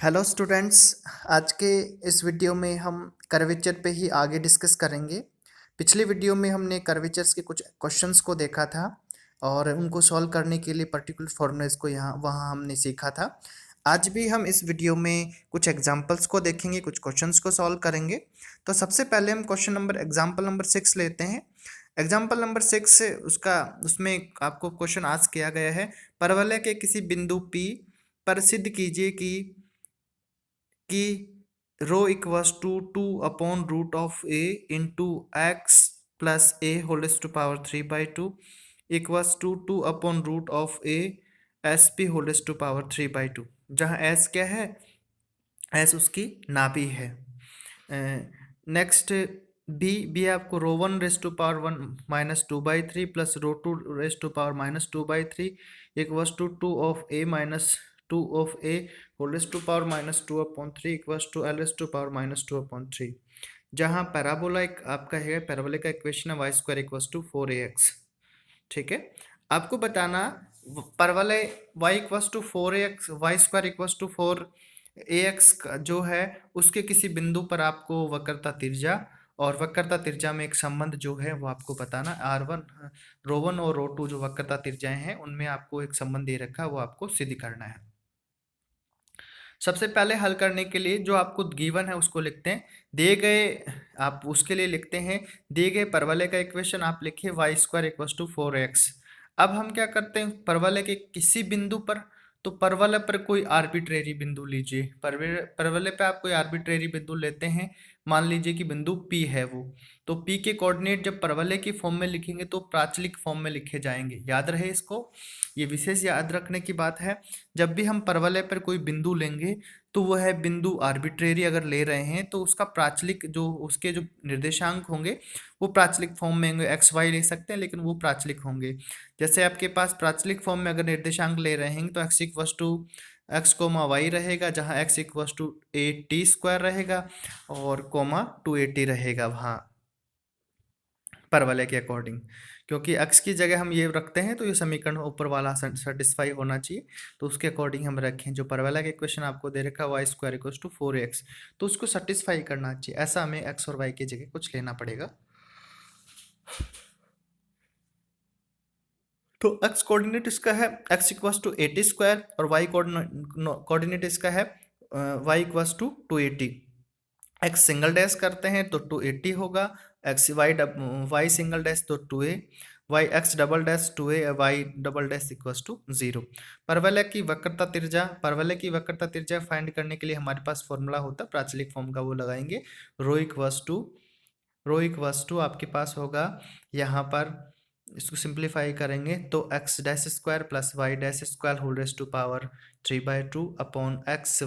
Hello students. आज के इस वीडियो में हम कर्वेचर पे ही आगे डिस्कस करेंगे। पिछले वीडियो में हमने कर्वेचर्स के कुछ क्वेश्चंस को देखा था और उनको सॉल्व करने के लिए पर्टिकुलर फॉर्मूलाज को यहाँ वहाँ हमने सीखा था। आज भी हम इस वीडियो में कुछ एग्जांपल्स को देखेंगे, कुछ क्वेश्चंस को सॉल्व करेंगे। तो सबसे पहले हम एग्जाम्पल नंबर 6 लेते हैं। एग्जाम्पल नंबर 6 उसमें आपको क्वेश्चन आस्क किया गया है, परवलय के किसी बिंदु P पर सिद्ध कीजिए कि rho equals to 2/√of a into x plus a whole to power 3/2 equals to 2/√of a S P whole to power 3/2, जहाँ एस क्या है, एस उसकी नाभि है। नेक्स्ट बी आपको rho 1 raise to power 1 - 2/3 plus rho 2 raise to power -2/3 equals to 2 of a - 2 of a whole to power -2/3 equals to L to power -2/3, जहाँ parabola एक आपका है, पैराबोला का इक्वेशन है y² इक्वल्स टू 4ax। ठीक है, आपको बताना परवलय y equals to 4ax, y² equals to 4ax जो है उसके किसी बिंदु पर आपको वक्रता त्रिज्या और वक्रता त्रिज्या में एक संबंध जो है वो आपको बताना। r1 रो 1 और रो 2 जो वक्रता त्रिज्याएं हैं उनमें आपको एक संबंध दे रखा है, वो आपको सिद्ध करना है। सबसे पहले हल करने के लिए जो आपको गिवन है उसको लिखते हैं, दिए गए आप उसके लिए लिखते हैं दिए गए परवलय का इक्वेशन आप लिखिए y² इक्वल्स टू 4x। अब हम क्या करते हैं, परवलय के किसी बिंदु पर, तो परवलय पर कोई आर्बिट्रेरी बिंदु लीजिए। परवलय पे आप कोई आर्बिट्रेरी बिंदु लेते हैं, मान लीजिए कि बिंदु P है वो, तो P के कोऑर्डिनेट जब परवलय की फॉर्म में लिखेंगे तो प्राचलिक फॉर्म में लिखे जाएंगे। याद रहे इसको, ये विशेष याद रखने की बात है। जब भी हम परवलय पर कोई बिंदु लेंगे तो वह है बिंदु आर्बिट्रेरी अगर ले रहे हैं तो उसका प्राचलिक जो उसके जो निर्देशांक होंगे वो प्राचलिक फॉर्म में होंगे। एक्स वाई ले सकते हैं लेकिन वो प्राचलिक होंगे। जैसे आपके पास प्राचलिक फॉर्म में अगर निर्देशांक ले रहे हैं तो X equals to X comma Y रहेगा, जहाँ एक्स इक्वस टू 8t² रहेगा और कोमा 280 रहेगा वहाँ परवलय के अकॉर्डिंग। क्योंकि x की जगह हम ये रखते हैं तो ये समीकरण ऊपर वाला सेटिस्फाई होना चाहिए, तो उसके अकॉर्डिंग हम रखें। जो परवलय का इक्वेशन आपको दे रखा है y² इक्वल्स टू 4x, तो उसको सेटिस्फाई करना चाहिए। ऐसा हमें x और y की जगह कुछ लेना पड़ेगा। तो x कोऑर्डिनेट इसका है x इक्वल्स टू 80² और y कोऑर्डिनेट इसका है y equals to 280। x single dash करते हैं तो 280 होगा, x y सिंगल डैश तो 2a, y x double dash 2a, y double dash equals to 0। परवलय की वक्रता त्रिज्या फाइंड करने के लिए हमारे पास फॉर्मूला होता है, प्राचलिक फॉर्म का वो लगाएंगे। रो इक्वल्स टू आपके पास होगा, यहाँ पर इसको सिंप्लीफाई करेंगे तो X dash square plus Y dash square whole raise to power 3/2 upon X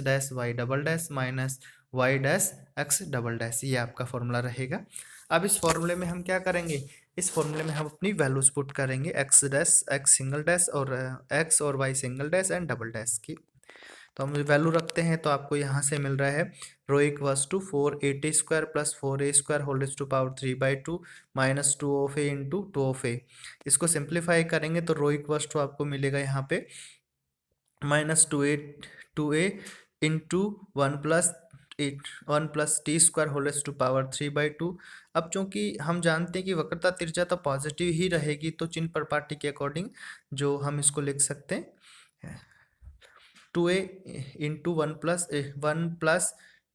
dash Y double dash minus Y dash x double dash, ये आपका फॉर्मूला रहेगा। अब इस फॉर्मूले में हम क्या करेंगे, इस फॉर्मूले में हम अपनी वैल्यूज पुट करेंगे, X dash X single dash और एक्स और Y single dash and double dash की। तो हम वैल्यू रखते हैं तो आपको यहाँ से मिल रहा है rho equals to 480² plus 4a² whole raise to power 3/2 माइनस 2 of a into 2 of a। इसको सिंप्लीफाई करेंगे तो रो इक्वल्स टू आपको मिलेगा यहाँ पे -2a into 1 plus t² whole raise to power 3/2। अब चूंकि हम जानते हैं कि वक्रता त्रिज्या तो पॉजिटिव ही रहेगी, तो चिन्ह प्रपाटी के अकॉर्डिंग जो हम इसको लिख सकते हैं 2a into 1 plus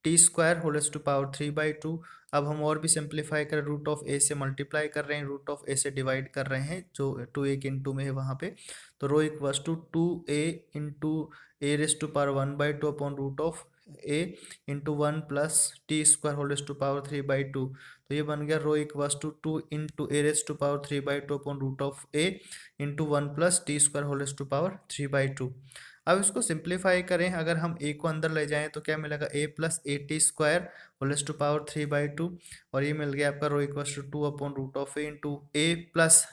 t² whole to power 3/2। अब हम और भी सिंप्लीफाई करें, रूट ऑफ a से मल्टीप्लाई कर रहे हैं, रूट ऑफ a से डिवाइड कर रहे हैं, जो 2a के इंटू में है वहाँ पे। तो rho equals to 2a into a raise to power 1/2 upon root of a into 1 plus t² whole to power 3/2। तो ये बन गया rho equals to 2 into a raise to power 3/2 upon root of a into 1 plus t² whole to power 3/2। अब इसको simplify करें, अगर हम a को अंदर ले जाएं तो क्या मिलेगा, a plus 80² whole to power 3/2 और ये मिल गया आपका rho equals to 2 upon root of a into a plus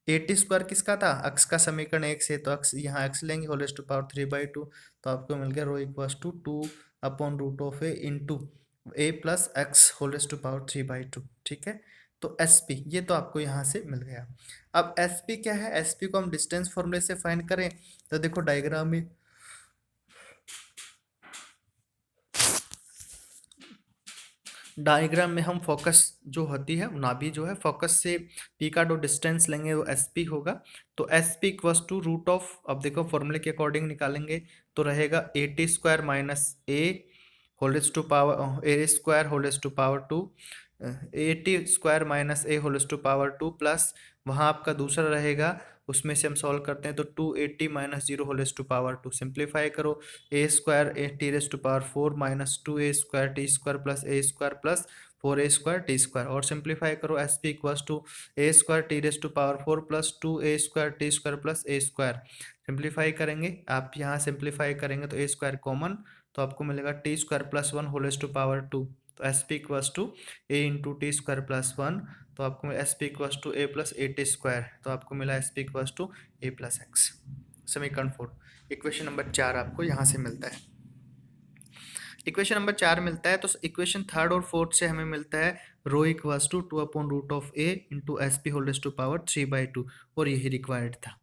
80² किसका था, अक्स का समीकरण x है, तो अक्स यहाँ x लेंगे होल टू पावर 3/2, तो आपको मिल गया rho equals to 2 upon root of a into a plus x whole to power 3/2। ठीक है, तो SP ये तो आपको यहाँ से मिल गया। अब SP क्या है, SP को हम डिस्टेंस फॉर्मूले से फाइंड करें तो देखो डायग्राम में डायग्राम में हम फोकस जो होती है नाभि जो है फोकस से पी का जो डिस्टेंस लेंगे वो एस पी होगा। तो S P equals to root of, अब देखो फॉर्मूले के अकॉर्डिंग निकालेंगे तो रहेगा A T square minus A whole to power A square whole to power two, A T square minus A whole to power two plus वहाँ आपका दूसरा रहेगा, उसमें से हम सॉल्व करते हैं तो 280 minus zero whole to power two, simplify करो A square A T raise to power four minus two A square T square plus four A square T square, और सिंप्लीफाई करो S P equals to A square T raise to power four plus two A square T square plus A square. Simplify करेंगे, आप यहाँ simplify करेंगे तो ए square common, तो आपको मिलेगा T square plus one whole to power two, तो S P equals to A into T square plus one, तो आपको S P equals to A plus A T square, तो आपको मिला S P equals to A plus x. समीकरण 4, equation number 4 आपको यहाँ से मिलता है। इक्वेशन नंबर 4 मिलता है तो इक्वेशन थर्ड और फोर्थ से हमें मिलता है rho equals to two upon root of A into S P whole to power 3/2, और यही रिक्वायर्ड था।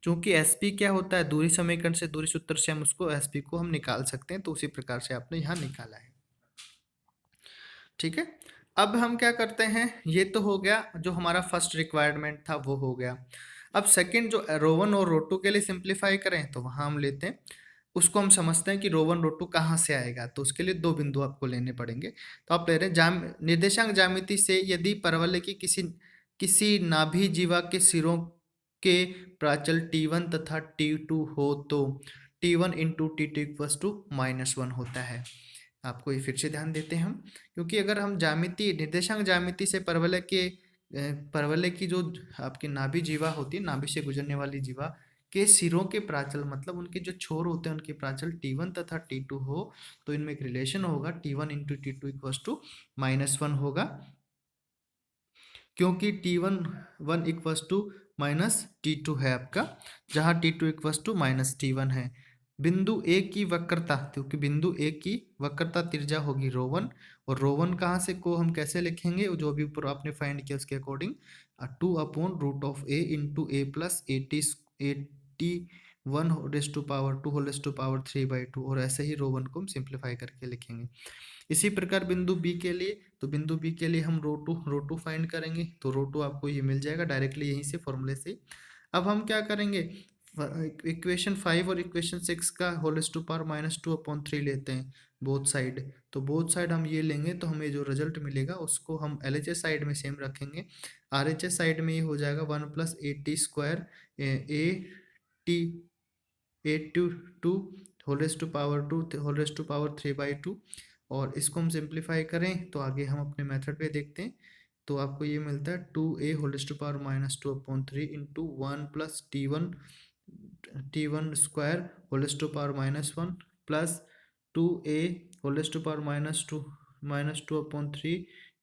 चूंकि एस पी क्या होता है, दूरी समीकरण से दूरी सूत्र से हम उसको एस पी को हम निकाल सकते हैं, तो उसी प्रकार से आपने यहाँ निकाला है। ठीक है, अब हम क्या करते हैं, ये तो हो गया जो हमारा फर्स्ट रिक्वायरमेंट था वो हो गया। अब सेकंड जो रो वन और रो टू के लिए सिंप्लीफाई करें तो वहाँ हम लेते हैं, उसको हम समझते हैं कि रो वन रो टू कहाँ से आएगा, तो उसके लिए दो बिंदु आपको लेने पड़ेंगे। तो आप ले रहे हैं निर्देशांक ज्यामिति से यदि परवलय की किसी किसी नाभि जीवा के सिरों के प्राचल T1 तथा T2 हो तो T1 into T2 equals to -1 होता है। आपको ये फिर से ध्यान देते हैं हम, क्योंकि अगर हम ज्यामिति निर्देशांक ज्यामिति से परवलय की जो आपकी नाभि जीवा होती है, नाभि से गुजरने वाली जीवा के सिरों के प्राचल मतलब उनके जो छोर होते हैं उनके प्राचल T1 तथा T2 हो, तो इनमें एक रिलेशन होगा T1 into T2 equals to -1 होगा, क्योंकि T1 equals to minus T2 है आपका, जहाँ T2 equals to minus T1 है। बिंदु ए की वक्रता, क्योंकि बिंदु ए की वक्रता त्रिज्या होगी रो1, और रो1 कहाँ से को हम कैसे लिखेंगे, जो भी ऊपर आपने फाइंड किया उसके according to upon root of A into A plus A T one raise to power two whole raise to power 3/2, और ऐसे ही रो1 को हम सिंप्लीफाई करके लिखेंगे। इसी प्रकार बिंदु बी के लिए, तो बिंदु बी के लिए हम रो टू फाइंड करेंगे, तो रो टू आपको ये मिल जाएगा डायरेक्टली यहीं से फॉर्मूले से। अब हम क्या करेंगे, इक्वेशन 5 और इक्वेशन 6 का होल टू पावर -2/3 लेते हैं बोथ साइड, तो बोथ साइड हम ये लेंगे तो हमें जो रिजल्ट मिलेगा उसको हम LHS साइड में सेम रखेंगे, RHS साइड में ये हो जाएगा 1 plus A T square A T A two whole to power two whole to power 3/2, और इसको हम सिंप्लीफाई करें तो आगे हम अपने मेथड पे देखते हैं, तो आपको ये मिलता है 2a whole to power -2/3 into 1 plus T one square whole to power -1 plus 2a whole to power -2/3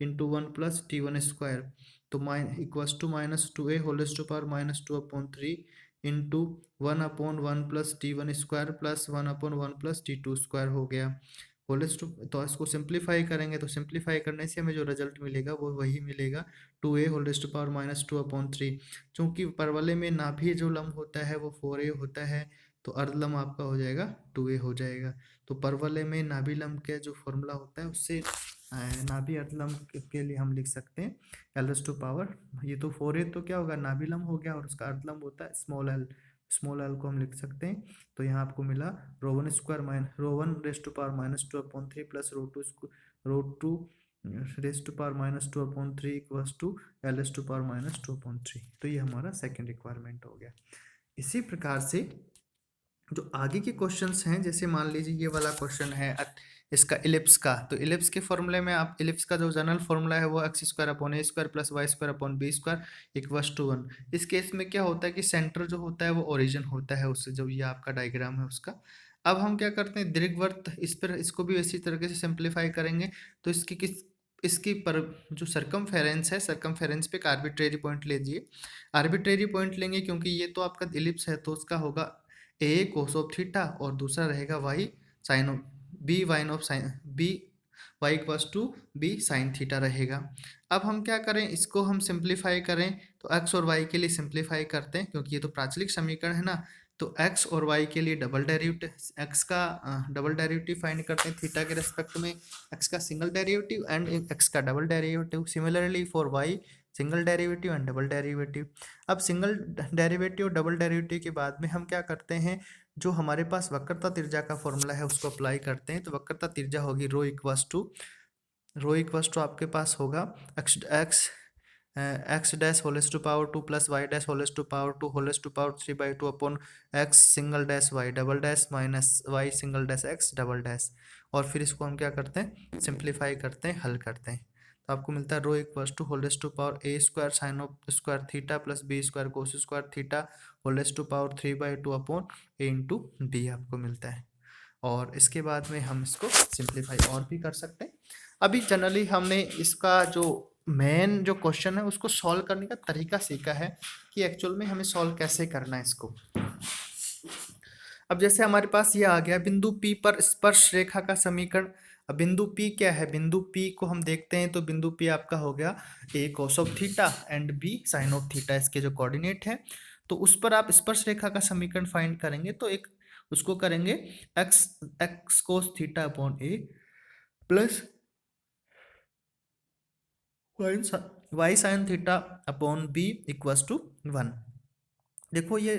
into 1 plus T1 square, तो equals to -2a whole to power -2/3 into 1/1 plus T1 square plus 1/1 plus T2 square हो गया whole to. तो इसको simplify करेंगे तो simplify करने से हमें जो रिजल्ट मिलेगा वो वही मिलेगा 2a होल टू पावर -2/3। चूंकि परवलय में नाभि जो लंब होता है वो 4a होता है, तो अर्धलंब आपका हो जाएगा 2a हो जाएगा। तो परवलय में नाभि लंब का जो फॉर्मूला होता है उससे नाभि अर्धलंब के लिए हम लिख सकते हैं एल टू पावर, ये तो 4a तो क्या होगा नाभि लंब हो गया, और उसका अर्धलंब होता है स्मॉल एल को हम लिख सकते हैं। तो यहाँ आपको मिला रो1 स्क्वायर रो1 raise to power -2/3 plus rho two raise to power -2/3 equals to L to power -2/3, तो ये हमारा सेकंड रिक्वायरमेंट हो गया। इसी प्रकार से जो आगे के क्वेश्चंस हैं, जैसे मान लीजिए ये वाला क्वेश्चन है इसका इलिप्स का, तो इलिप्स के फॉर्मूले में आप इलिप्स का जो जनरल फॉर्मूला है वो X square upon A square plus Y square upon B square equals to 1। इस केस में क्या होता है कि सेंटर जो होता है वो ओरिजिन होता है उससे, जो ये आपका डायग्राम है उसका। अब हम क्या करते हैं दीर्घवृत्त, इस पर इसको भी इसी तरीके से सिंप्लीफाई करेंगे, तो इसकी पर जो सरकमफेरेंस है, सरकमफेरेंस पे एक आर्बिट्रेरी पॉइंट लीजिए, आर्बिट्रेरी पॉइंट लेंगे क्योंकि ये तो आपका इलिप्स है, तो उसका होगा ए कोस ऑफ थीटा और दूसरा रहेगा वाई साइन ऑफ बी वाइन of sine B Y equals to B sine theta रहेगा। अब हम क्या करें, इसको हम सिंप्लीफाई करें तो एक्स और वाई के लिए सिंप्लीफाई करते हैं, क्योंकि ये तो प्राचलिक समीकरण है ना, तो x और y के लिए डबल डेरिवेटिव, x का डबल डेरिवेटिव फाइंड करते हैं थीटा के रेस्पेक्ट में, x का सिंगल डेरिवेटिव एंड x का double derivative. Similarly for y single derivative and double derivative. अब सिंगल डेरिवेटिव और डबल डेरिवेटिव के बाद में हम क्या करते हैं, जो हमारे पास वक्रता त्रिज्या का फॉर्मूला है उसको अप्लाई करते हैं। तो वक्रता त्रिज्या होगी रो इक्वस टू आपके पास होगा x dash whole to power 2 plus Y dash whole to power 2 whole to power 3/2 upon x single dash Y double dash minus y single dash x double dash. और फिर इसको हम क्या करते हैं, सिंप्लीफाई करते हैं, हल करते हैं। तो आपको मिलता है rho equals to whole to power A square sine of square theta plus B square cos square theta whole to power 3/2 upon A into B आपको मिलता है। और इसके बाद में हम इसको सिंप्लीफाई और भी कर सकते हैं। अभी जनरली हमने इसका जो मेन जो क्वेश्चन है उसको सॉल्व करने का तरीका सीखा है कि एक्चुअल में हमें सॉल्व कैसे करना है इसको। अब जैसे हमारे पास ये आ गया बिंदु P पर स्पर्श रेखा का समीकरण। अब बिंदु P क्या है, बिंदु P को हम देखते हैं तो बिंदु P आपका हो गया a cos of theta and b sine of theta, इसके जो कोऑर्डिनेट है। तो उस पर आप स्पर्श रेखा का समीकरण फाइंड करेंगे तो एक उसको करेंगे x cos theta upon a plus Y sine theta upon B equals to 1। देखो ये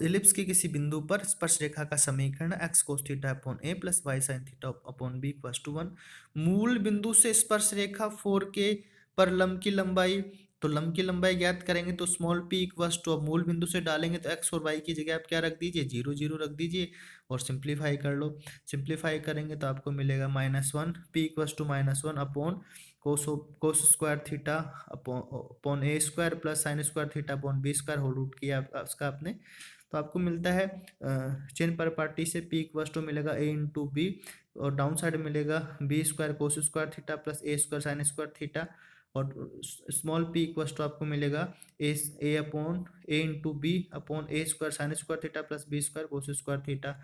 इलिप्स के किसी बिंदु पर स्पर्श रेखा का समीकरण X cos theta upon A plus Y sine theta upon B equals to 1। मूल बिंदु से स्पर्श रेखा 4 के पर लंब की लंबाई, तो लंब की लंबाई ज्ञात करेंगे तो स्मॉल p इक्वस टू, अब मूल बिंदु से डालेंगे तो x और y की जगह आप क्या रख दीजिए, 0 0 रख दीजिए और सिंप्लीफाई कर लो। सिंप्लीफाई करेंगे तो आपको मिलेगा -1 p equals to -1 upon cos square theta upon A square plus sine square theta upon B square whole root किया उसका आपने। तो आपको मिलता है चेन पर पार्टी से p इक्वस टू मिलेगा a इंटू बी और डाउन साइड मिलेगा B square cos square theta plus A square sine square theta और स्मॉल p इक्वस टू आपको मिलेगा A upon A into B upon A square sine square theta plus B square cos square theta.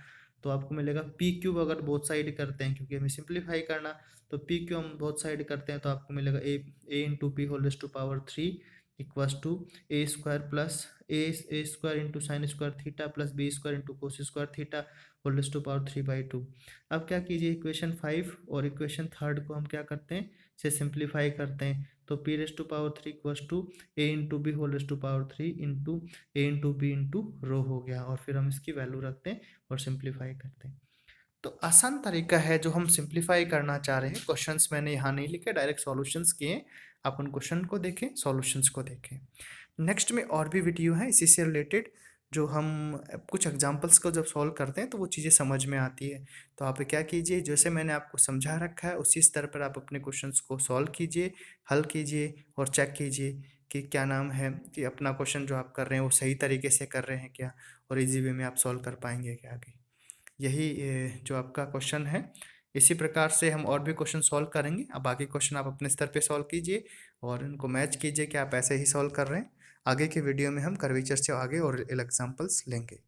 तो आपको मिलेगा P cube, अगर both side करते हैं क्योंकि हमें सिंप्लीफाई करना, तो पी क्यू हम बोथ साइड करते हैं तो आपको मिलेगा A into P whole raise to power 3 equals to A square plus A square into sine square theta plus B square into cos square theta whole raise to power 3/2। अब क्या कीजिए, equation 5 और equation 3 को हम क्या करते हैं, से सिंप्लीफाई करते हैं। तो P raise to power 3 equals to A into B whole raise to power 3 into A into B into rho हो गया और फिर हम इसकी वैल्यू रखते हैं और सिंप्लीफाई करते हैं। तो आसान तरीका है जो हम सिंप्लीफाई करना चाह रहे हैं। क्वेश्चंस मैंने यहाँ नहीं लिखे, डायरेक्ट सॉल्यूशंस किए। आप उन क्वेश्चन को देखें, सॉल्यूशंस को देखें। नेक्स्ट में और भी वीडियो है इसी से रिलेटेड, जो हम कुछ एग्जांपल्स को जब सॉल्व करते हैं तो वो चीज़ें समझ में आती है। तो आप क्या कीजिए, जैसे मैंने आपको समझा रखा है उसी स्तर पर आप अपने क्वेश्चंस को सॉल्व कीजिए, हल कीजिए और चेक कीजिए कि क्या नाम है कि अपना क्वेश्चन जो आप कर रहे हैं वो सही तरीके से कर रहे हैं क्या, और ईजी वे में आप सॉल्व कर पाएंगे क्या आगे। यही जो आपका क्वेश्चन है, इसी प्रकार से हम और भी क्वेश्चन सॉल्व करेंगे। अब बाकी क्वेश्चन आप अपने स्तर पे सॉल्व कीजिए और इनको मैच कीजिए कि आप ऐसे ही सॉल्व कर रहे हैं। आगे के वीडियो में हम कर्वेचर से आगे और एग्जांपल्स लेंगे।